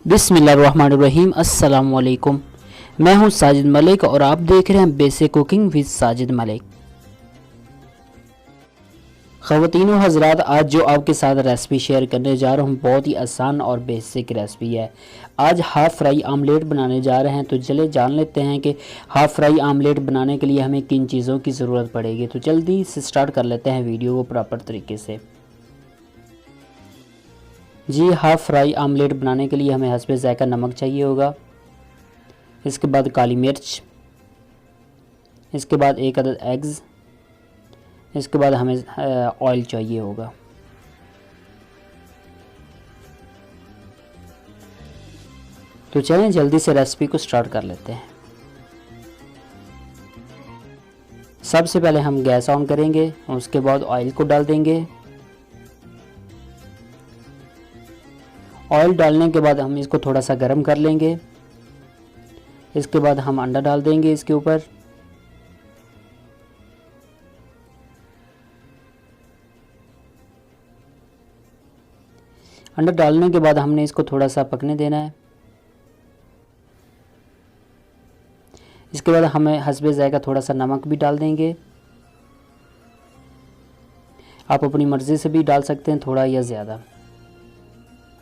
बिस्मिल्लाहिर्रहमानिर्रहीम। अस्सलाम वालेकुम। मैं हूं साजिद मलिक और आप देख रहे हैं basic cooking with Sajid Malik. ख़वातीनो हज़रात, आज जो आपके साथ रेसिपी शेयर करने जा रहा हूं बहुत ही आसान और बेसिक रेसिपी है। आज हाफ़ फ्राई आमलेट बनाने जा रहे हैं। तो चले जान लेते हैं कि हाफ़ फ्राई आमलेट बनाने के लिए हमें किन चीज़ों की ज़रूरत पड़ेगी। तो जल्दी से स्टार्ट कर लेते हैं वीडियो को प्रॉपर तरीके से। जी, हाफ़ फ्राई आमलेट बनाने के लिए हमें हस्बे ज़ायक़ा नमक चाहिए होगा। इसके बाद काली मिर्च, इसके बाद एक अदद एग्स, इसके बाद हमें ऑयल चाहिए होगा। तो चलें जल्दी से रेसिपी को स्टार्ट कर लेते हैं। सबसे पहले हम गैस ऑन करेंगे, उसके बाद ऑयल को डाल देंगे। ऑयल डालने के बाद हम इसको थोड़ा सा गर्म कर लेंगे। इसके बाद हम अंडा डाल देंगे इसके ऊपर। अंडा डालने के बाद हमने इसको थोड़ा सा पकने देना है। इसके बाद हमें हस्बे ज़ायक़ा थोड़ा सा नमक भी डाल देंगे। आप अपनी मर्ज़ी से भी डाल सकते हैं, थोड़ा या ज़्यादा।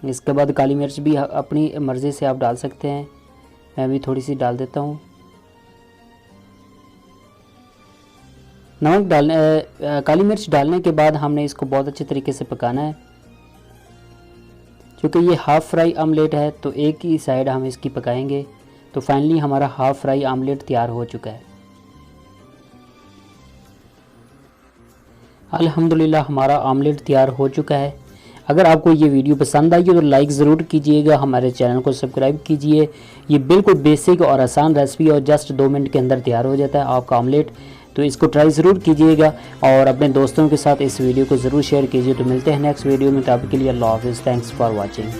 इसके बाद काली मिर्च भी अपनी मर्ज़ी से आप डाल सकते हैं, मैं भी थोड़ी सी डाल देता हूँ। नमक डालने काली मिर्च डालने के बाद हमने इसको बहुत अच्छे तरीके से पकाना है। क्योंकि ये हाफ़ फ्राई आमलेट है तो एक ही साइड हम इसकी पकाएंगे। तो फाइनली हमारा हाफ़ फ्राई आमलेट तैयार हो चुका है। अल्हम्दुलिल्लाह हमारा आमलेट तैयार हो चुका है। अगर आपको ये वीडियो पसंद आई तो लाइक ज़रूर कीजिएगा, हमारे चैनल को सब्सक्राइब कीजिए। ये बिल्कुल बेसिक और आसान रेसिपी और जस्ट 2 मिनट के अंदर तैयार हो जाता है आपका आमलेट। तो इसको ट्राई ज़रूर कीजिएगा और अपने दोस्तों के साथ इस वीडियो को ज़रूर शेयर कीजिए। तो मिलते हैं नेक्स्ट वीडियो में, तब के लिए अल्लाह हाफ़िज़। Thanks for watching.